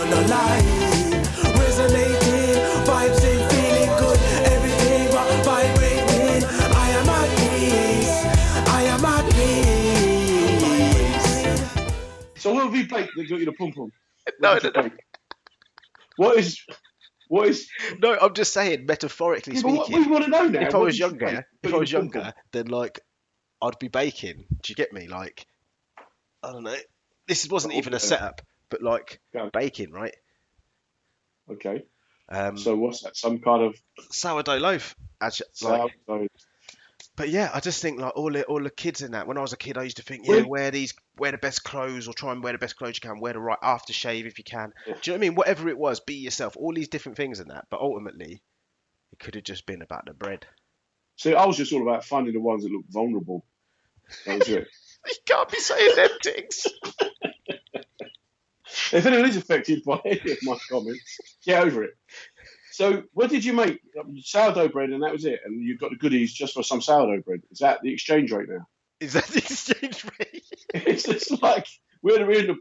no lie. Resonating, vibes ain't feeling good. Everything but vibrating. I am at peace. I am at peace. So what have you baked that got you the pum pum? No, What did you bake? What is? No, I'm just saying, metaphorically Yeah, but what speaking. you want to know now? If I what was did you younger, bake? if Got I you was the pum-pum? younger, then like I'd be baking. Do you get me? Like, I don't know. This wasn't even a setup, but like Go. baking, right? Okay. Um, So what's that? Some kind of sourdough loaf. Actually, like, sourdough. but yeah, I just think like all the kids in that. When I was a kid, I used to think, yeah, Well- wear the best clothes, or try and wear the best clothes you can. Wear the right aftershave if you can. Yeah. Do you know what I mean? Whatever it was, be yourself. All these different things in that. But ultimately, it could have just been about the bread. So I was just all about finding the ones that look vulnerable. That was it. You can't be saying them things. If anyone is affected by any of my comments, get over it. So what did you make? Sourdough bread, and that was it. And you've got the goodies just for some sourdough bread. Is that the exchange rate now? Is that the exchange rate? It's just like we're in the.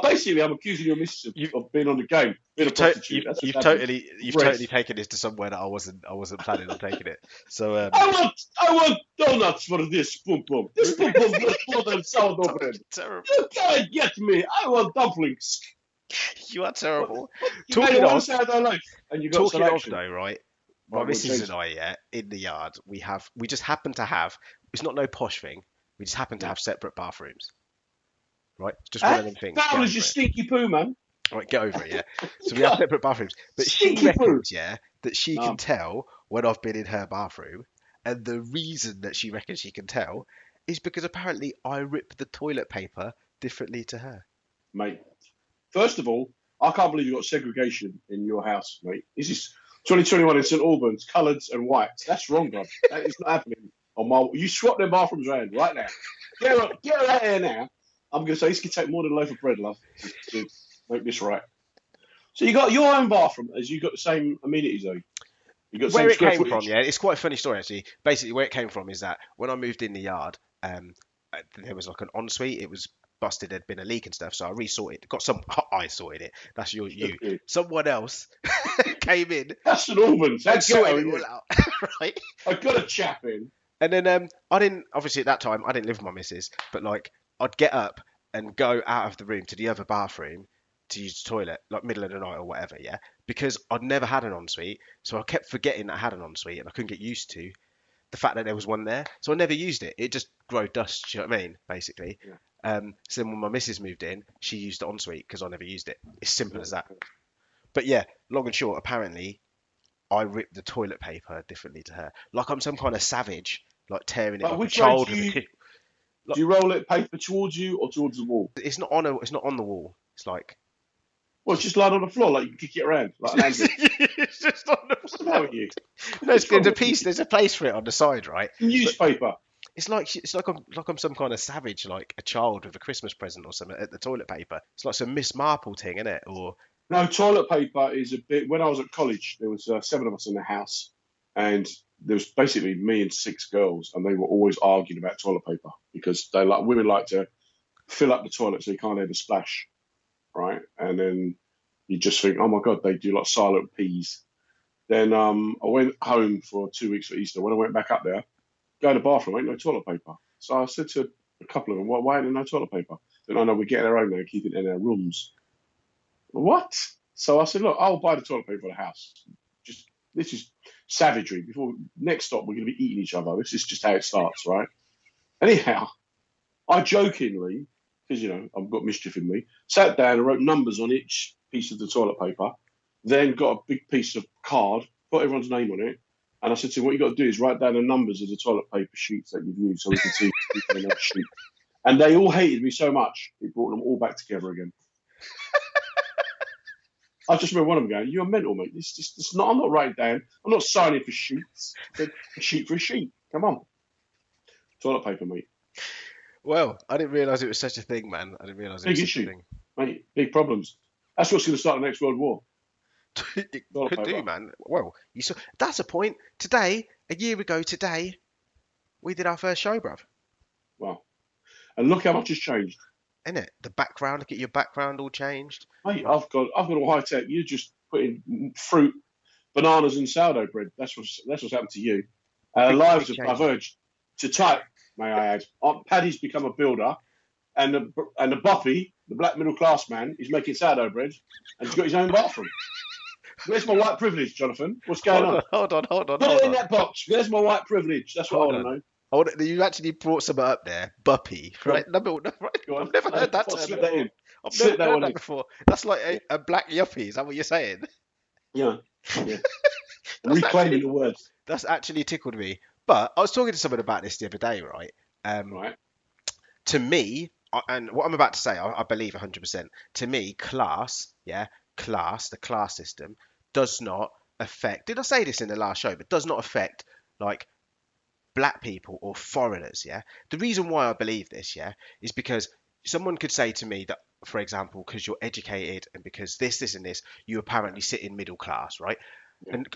Basically, I'm accusing your missus of being on the game, being a prostitute. You've totally taken this to somewhere that I wasn't planning on taking it. So I want donuts for this pum pum. This pum pum is more than sourdough bread. terrible. You can't get me. I want dumplings. You are terrible. You made one sourdough loaf, and you got Talking of selection. though, right? My Right, missus we'll and I, yeah, in the yard, we just happen to have. It's not no posh thing. We just happen to have separate bathrooms. Right, just one of them things. Foul as your stinky poo, man. Right, get over it, yeah. So we have separate bathrooms, but she Stinky reckons, poo. yeah, that she can tell when I've been in her bathroom, and the reason that she reckons she can tell is because apparently I rip the toilet paper differently to her. Mate, first of all, I can't believe you've got segregation in your house, mate. This is 2021 in St Albans, coloureds and whites. That's wrong, bro. That is not happening. You swap their bathrooms around right now. Get her out of here now. I'm going to say this could take more than a loaf of bread, love, to make this right. So you got your own bathroom, as you got the same amenities, though. You got the Where same it square came footage. from, yeah, it's quite a funny story actually. Basically, where it came from is that when I moved in the yard, there was like an ensuite. It was busted. There'd been a leak and stuff, so I resorted. I sorted it. That's you. Someone else came in. That's St Albans. And That's sorted it all out, right? I got a chap in. And then I didn't. Obviously, at that time, I didn't live with my missus, but like I'd get up and go out of the room to the other bathroom to use the toilet, like middle of the night or whatever, yeah. Because I'd never had an ensuite, so I kept forgetting that I had an ensuite, and I couldn't get used to the fact that there was one there. So I never used it. It just grew dust. Do you know what I mean? Basically. Yeah. So then when my missus moved in, she used the ensuite because I never used it. It's simple as that. But yeah, long and short, apparently, I ripped the toilet paper differently to her, like I'm some kind of savage, like tearing it like a child with a tissue. Do you roll it paper towards you or towards the wall? It's not on the wall. It's like. Well, it's just lying on the floor, like you kick it around, like an angle. It's just on the What's the matter with you? No, there's a place for it on the side, right? Newspaper. It's like I'm some kind of savage, like a child with a Christmas present or something at the toilet paper. It's like some Miss Marple thing, isn't it? Or no, toilet paper is a bit. When I was at college, there was 7 of us in the house, and there was basically me and 6 girls, and they were always arguing about toilet paper because women like to fill up the toilet so you can't hear the splash, right? And then you just think, oh my god, they do like silent peas. Then I went home for 2 weeks for Easter. When I went back up there, go to the bathroom, ain't no toilet paper. So I said to a couple of them, why ain't there no toilet paper? Then I know we're getting our own now and keeping it in our rooms. What? So I said, look, I'll buy the toilet paper for the house. This is savagery. Before next stop, we're going to be eating each other. This is just how it starts, right? Anyhow, I jokingly, because I've got mischief in me, sat down and wrote numbers on each piece of the toilet paper. Then got a big piece of card, put everyone's name on it, and I said to him, what you got to do is write down the numbers of the toilet paper sheets that you've used so we can see people in that sheet. And they all hated me so much, it brought them all back together again. I just remember one of them going, you're mental, mate. I'm not writing down. I'm not signing for sheets. A sheet for a sheet. Come on. Toilet paper, mate. Well, I didn't realise it was such a thing, man. I didn't realise it was such a thing. Mate, big problems. That's what's going to start the next World War. It could do, man. Well, that's a point. Today, a year ago today, we did our first show, bruv. Wow. And look how much has changed. innit? The background, look at your background all changed. Mate, Like, I've got all high tech. You just put in fruit, bananas, and sourdough bread. That's what's happened to you. Our big lives have changes. diverged to type, may I add. Paddy's become a builder, and the Buffy, the black middle class man, is making sourdough bread, and he's got his own bathroom. Where's my white privilege, Jonathan? What's going on? Hold on. Put it in that box. Where's my white privilege? That's what I Hold want to on. know. You actually brought some up there, Buppy, Go on. right? No, right? Go on. I've never heard that I'll term slip that before. in. I've Slip never that heard one that in. before. That's like a black yuppie. Is that what you're saying? Yeah. I'm That's reclaiming actually the words. that's actually tickled me. But I was talking to someone about this the other day, right? Right. To me, and what I'm about to say, I believe 100%. To me, the class system, does not affect. Did I say this in the last show? But does not affect like black people or foreigners. Yeah. The reason why I believe this, yeah, is because someone could say to me that, for example, because you're educated and because this, and this, you apparently sit in middle class, right? Yeah. And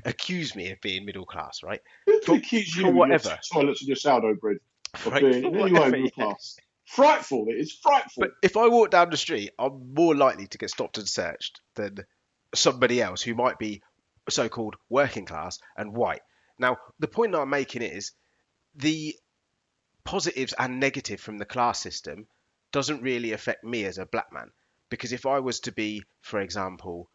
accuse me of being middle class, right? Who For, could accuse you for with your whatever. toilets and your sourdough bread of Right? being For in any way whatever, middle yeah. class? Frightful. It is frightful. But if I walk down the street, I'm more likely to get stopped and searched than somebody else who might be so-called working class and white. Now, the point that I'm making is the positives and negative from the class system doesn't really affect me as a black man. Because if I was to be, for example,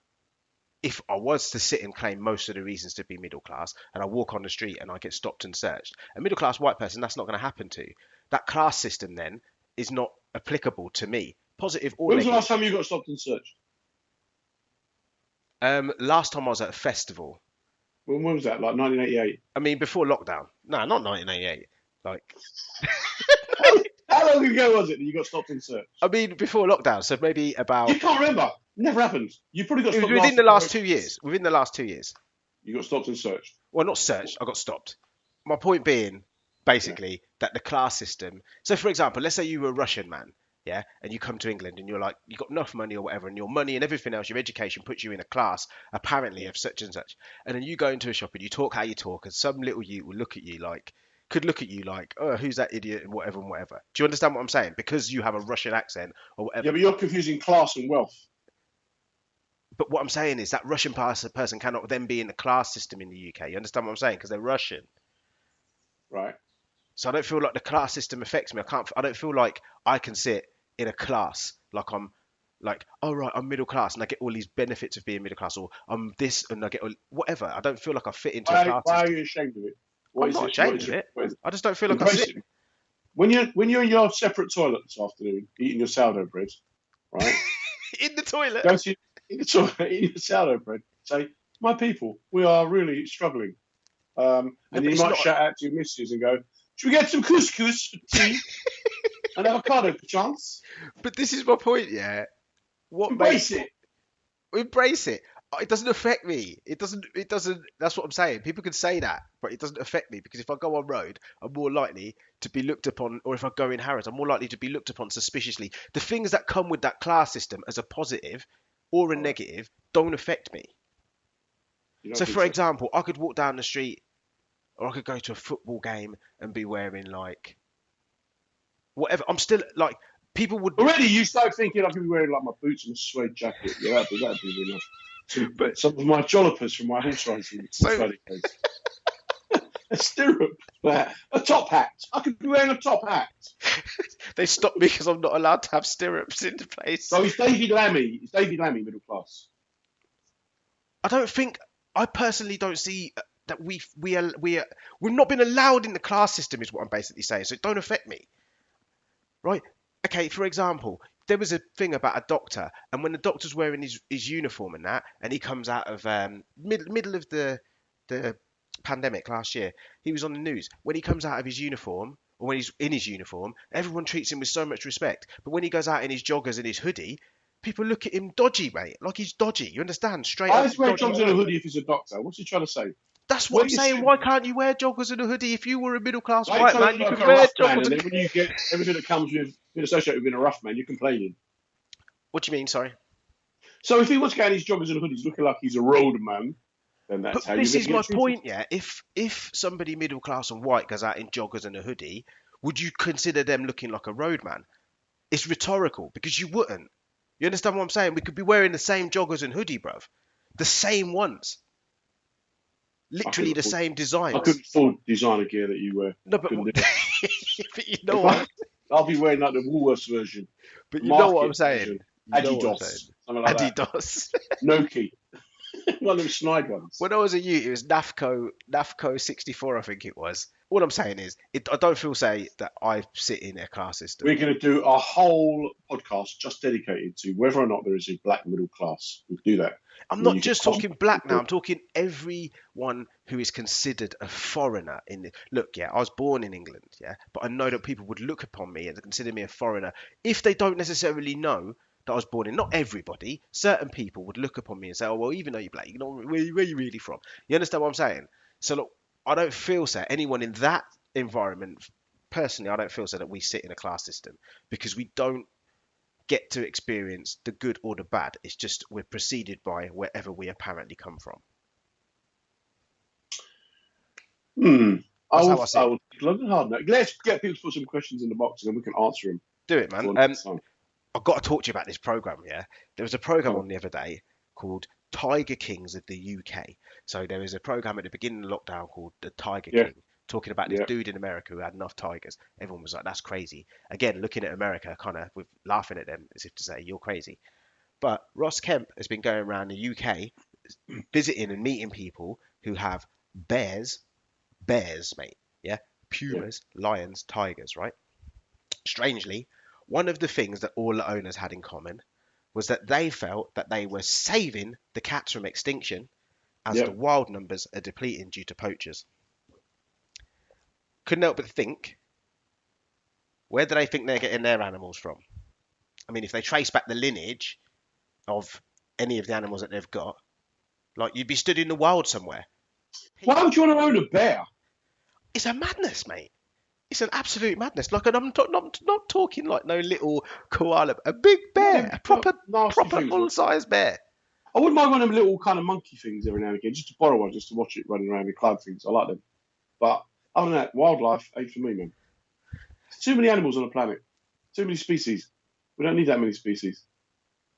if I was to sit and claim most of the reasons to be middle class and I walk on the street and I get stopped and searched, a middle class white person, that's not going to happen to. That class system then is not applicable to me, positive or When was the last negative. time you got stopped and searched? Last time I was at a festival, When was that? Like 1988? I mean, before lockdown. No, not 1988. Like, How long ago was it that you got stopped and searched? I mean, before lockdown. So maybe about. You can't remember. Never happened. You probably got It was stopped within the last last 2 years. Within the last 2 years. You got stopped and searched. Well, not searched. I got stopped. My point being, basically, that the class system. So, for example, let's say you were a Russian man, yeah, and you come to England and you're like, you got enough money or whatever, and your money and everything else, your education puts you in a class apparently of such and such, and then you go into a shop and you talk how you talk, and some little youth will look at you like. Could look at you like, oh, who's that idiot, and whatever and whatever. Do you understand what I'm saying? Because you have a Russian accent or whatever. Yeah, but you're confusing class and wealth. But what I'm saying is that Russian person cannot then be in the class system in the UK. You understand what I'm saying? Because they're Russian. Right. So I don't feel like the class system affects me. I don't feel like I can sit in a class like I'm like, oh right, I'm middle class and I get all these benefits of being middle class, or I'm this and I get whatever. I don't feel like I fit into a class Why are system. you ashamed of it? I'm not ashamed of it. I just don't feel like I Embrace sit. it. When you're in your separate toilet this afternoon, eating your sourdough bread, right? In the toilet. Go to in the toilet, eating your sourdough bread. Say, my people, we are really struggling. And but you it's might not- shout out to your missus and go, "Should we get some couscous for tea and avocado perchance?" But this is my point, yeah. What Embrace makes it. embrace it? It doesn't affect me. It doesn't. That's what I'm saying. People can say that, but it doesn't affect me because if I go on road, I'm more likely to be looked upon, or if I go in Harrods, I'm more likely to be looked upon suspiciously. The things that come with that class system as a positive or a negative don't affect me. You don't So, think for example, I could walk down the street, or I could go to a football game and be wearing like whatever. I'm still like people would. already you start thinking I could be wearing like my boots and a suede jacket. Yeah, that'd be really nice. Some of my jolloppers from my horse racing study days. A stirrup, a top hat. I could be wearing a top hat. They stop me because I'm not allowed to have stirrups in the place. So it's David Lammy. It's David Lammy, middle class. I personally don't see that we've not been allowed in the class system is what I'm basically saying. So it don't affect me, right? Okay, for example, there was a thing about a doctor, and when the doctor's wearing his uniform and that, and he comes out of middle of the pandemic last year, he was on the news. When he comes out of his uniform, or when he's in his uniform, everyone treats him with so much respect. But when he goes out in his joggers and his hoodie, people look at him dodgy, mate. Like he's dodgy. You understand? Straight I up. just wear dodgy. joggers and a hoodie if he's a doctor. What's he trying to say? That's What what I'm do you saying. say? Why can't you wear joggers and a hoodie? If you were a middle class Why white trying man, to you look could like a wear rough man, joggers and and. then when you get everything that comes with being associated with being a rough man, you're complaining. What do you mean? Sorry. So if he was getting his joggers and hoodies looking like he's a road man, then that's But how this you're is gonna my get treated. point, yeah. If somebody middle class and white goes out in joggers and a hoodie, would you consider them looking like a roadman? It's rhetorical because you wouldn't. You understand what I'm saying? We could be wearing the same joggers and hoodie, bruv. The same ones. Literally the same I designs. couldn't afford designer gear that you wear. No, but, Couldn't do it. but you know what? I'll be wearing like the Woolworths version, But you know what I'm market saying. version, You know what I'm saying. Adidas, something like that. Adidas. Noki, one of them snide ones. When I was a youth, it was NAFCO 64, I think it was. All I'm saying is, I don't feel that I sit in a class system. We're going to do a whole podcast just dedicated to whether or not there is a black middle class. We'll do that. I'm not just talking black now. I'm talking everyone who is considered a foreigner. Look, yeah, I was born in England, yeah, but I know that people would look upon me and consider me a foreigner if they don't necessarily know that I was born in. Not everybody. Certain people would look upon me and say, "Oh, well, even though you're black, you know where you really from." You understand what I'm saying? So look, I don't feel anyone in that environment. Personally, I don't feel that we sit in a class system because we don't get to experience the good or the bad. It's just we're preceded by wherever we apparently come from. That's how I see it. I will look hard now. Let's get people to put some questions in the box and then we can answer them. Do it, man. I've got to talk to you about this program. Yeah, there was a program on the other day called Tiger Kings of the UK. So there was a program at the beginning of lockdown called the Tiger King, talking about this dude in America who had enough tigers. Everyone was like, "That's crazy." Again, looking at America, kind of with laughing at them as if to say, "You're crazy." But Ross Kemp has been going around the UK, visiting and meeting people who have bears, mate. Yeah, pumas, lions, tigers. Right. Strangely, one of the things that all the owners had in common was that they felt that they were saving the cats from extinction as the wild numbers are depleting due to poachers. Couldn't help but think, where do they think they're getting their animals from? I mean, if they trace back the lineage of any of the animals that they've got, like you'd be stood in the wild somewhere. Why would you want to own a bear? It's a madness, mate. It's an absolute madness. Like, and I'm not talking like no little koala, a big bear, a proper full-size bear. I wouldn't mind one of them little kind of monkey things every now and again, just to borrow one, just to watch it running around in cloud things. I like them. But other than that, wildlife ain't for me, man. There's too many animals on the planet. Too many species. We don't need that many species.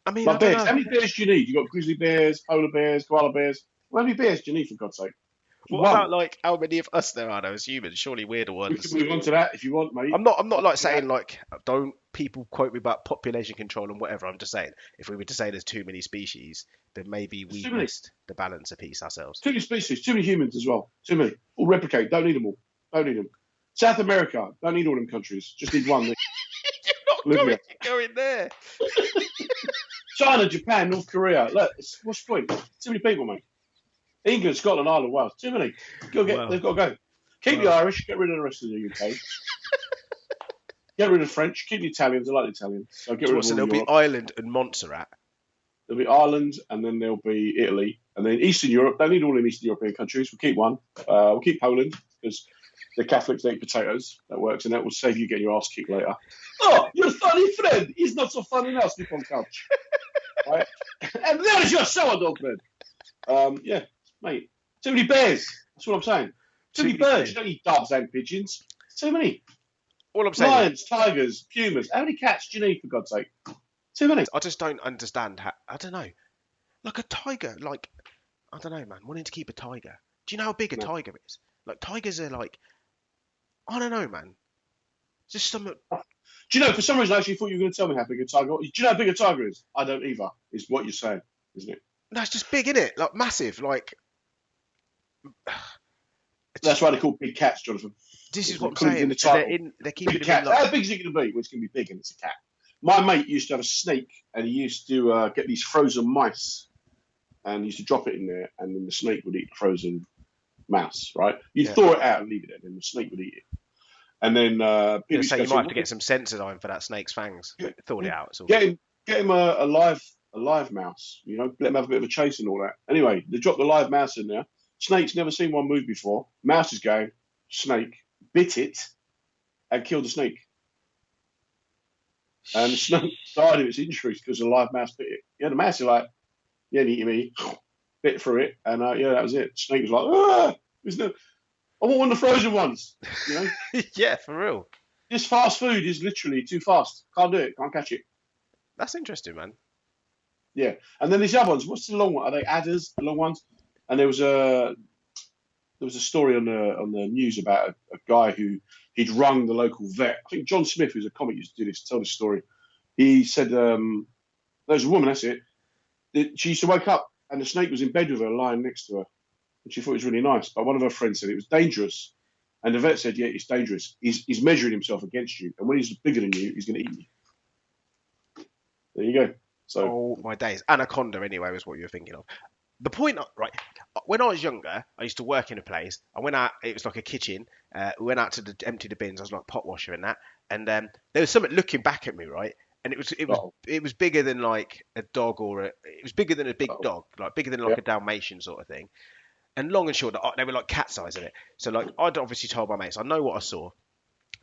I mean, like bears. How many bears do you need? You got grizzly bears, polar bears, koala bears. How many bears do you need, for God's sake? What about like how many of us there are though as humans? Surely we're the ones. We can move on to that if you want, mate. I'm not like saying like don't people quote me about population control and whatever. I'm just saying if we were to say there's too many species, then maybe we missed the balance of peace ourselves. Too many species, too many humans as well. Too many. All replicate. Don't need them all. Don't need them. South America. Don't need all them countries. Just need one. You're going there. China, Japan, North Korea. Look, what's the point? Too many people, mate. England, Scotland, Ireland, Wales. Too many. They've got to go. Keep the Irish, get rid of the rest of the UK. Get rid of the French, keep the Italians. I like the Italians. So get rid of there'll be Ireland and Montserrat. There'll be Ireland, and then there'll be Italy, and then Eastern Europe. Don't need all them Eastern European countries. We'll keep one. We'll keep Poland because the Catholics eat potatoes. That works, and that will save you getting your ass kicked later. Oh, your funny friend. He's not so funny now. Sleep on couch. Right? And there is your sourdough bread. Yeah. Mate, too many bears. That's what I'm saying. Too many birds. You don't need doves and pigeons. Too many. All I'm saying. Lions, tigers, pumas. How many cats do you need, for God's sake? Too many. I just don't understand how. I don't know. Like a tiger. Like I don't know, man. Wanting to keep a tiger. Do you know how big a tiger is? Like tigers are like. I don't know, man. Just some. Do you know? For some reason, I actually thought you were going to tell me how big a tiger. Do you know how big a tiger is? I don't either. Is what you're saying, isn't it? No, it's just big, isn't it? Like massive, like. That's why they're called big cats, Jonathan. This is what I'm saying. They're keeping big cats. How big is it going to be? Well, it's going to be big, and it's a cat. My mate used to have a snake, and he used to get these frozen mice, and he used to drop it in there, and then the snake would eat the frozen mouse. Right? You'd thaw it out and leave it there, and the snake would eat it. And then you might have to get some Sensodyne for that snake's fangs. Thaw it out. Get him a live mouse. You know, let him have a bit of a chase and all that. Anyway, they dropped the live mouse in there. Snake's never seen one move before. Mouse is going. Snake bit it and killed the snake. And the snake died of its injuries because the live mouse bit it. Yeah, the mouse is like, yeah, eat me, bit through it, and that was it. Snake was like, I want one of the frozen ones. You know? Yeah, for real. this fast food is literally too fast. Can't do it. Can't catch it. That's interesting, man. Yeah. And then these other ones. What's the long one? Are they adders? The long ones? And there was a story on the news about a guy who he'd rung the local vet. I think John Smith, who's a comic, used to do this. Tell this story. He said there's a woman. That's it. She used to wake up and the snake was in bed with her, lying next to her, and she thought it was really nice. But one of her friends said it was dangerous. And the vet said, yeah, it's dangerous. He's measuring himself against you. And when he's bigger than you, he's going to eat you. There you go. So, Oh, my days. Anaconda, anyway, was what you were thinking of. The point, right, when I was younger, I used to work in a place. I went out, it was like a kitchen. We went out to empty the bins. I was like pot washer and that. And there was something looking back at me, right? And it was bigger than like a dog it was bigger than a big dog, like bigger than like a Dalmatian sort of thing. And long and short, they were like cat size in it. So like I'd obviously told my mates, I know what I saw.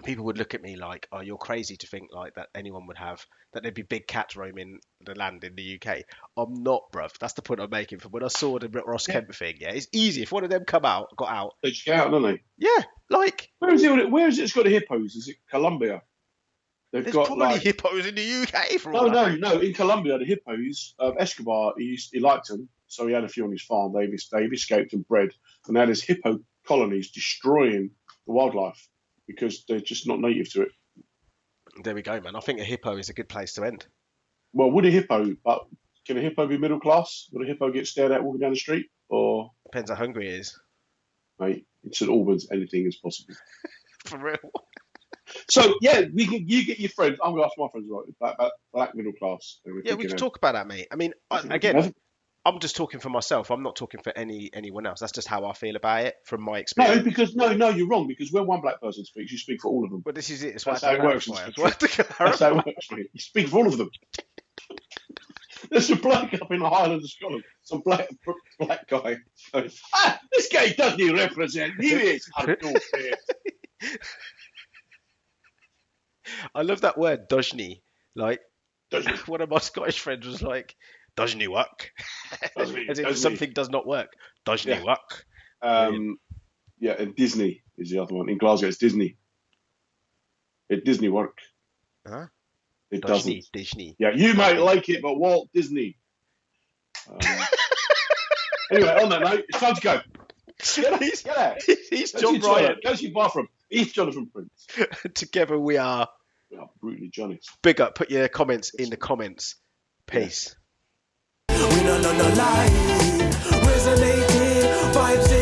People would look at me like, oh, you're crazy to think like that anyone would have, that there'd be big cats roaming the land in the UK. I'm not, bruv. That's the point I'm making. From when I saw the Ross Kemp thing, yeah, it's easy. If one of them got out. they just get out, don't they? Yeah, like. Where is it? It's got the hippos. Is it Colombia? There's probably hippos in the UK. No. In Colombia, the hippos, Escobar, he liked them. So he had a few on his farm. They've escaped and bred. And now there's hippo colonies destroying the wildlife because they're just not native to it. There we go, man. I think a hippo is a good place to end. Well, can a hippo be middle class? Would a hippo get stared at walking down the street? Or depends how hungry he is. Mate, in St Albans, anything is possible. For real. So yeah, you get your friends. I'm gonna ask my friends about black middle class. Yeah, we can talk about that, mate. I mean, I'm just talking for myself. I'm not talking for anyone else. That's just how I feel about it from my experience. No, because you're wrong. Because when one black person speaks, you speak for all of them. But this is it. That's how it works. That's how it works, mate. You speak for all of them. There's a bloke up in the Highlands of Scotland, some black guy. This guy doesn't represent me. I love that word, dodgeny. Like, Dodgeny. One of my Scottish friends was like, dodgeny work. As if something does not work. Dodgeny work. Yeah, and Disney is the other one. In Glasgow, it's Disney. It Disney work. Huh? It doesn't. Disney. Yeah, you might like it, but Walt Disney. Anyway, on that note, it's time to go. Get out. He's John Ryan. Go to your bathroom. He's Jonathan Prince. Together we are Brutally Johnest. Big up. Put your comments in the comments. Peace. We don't know no lie. Resonating vibes.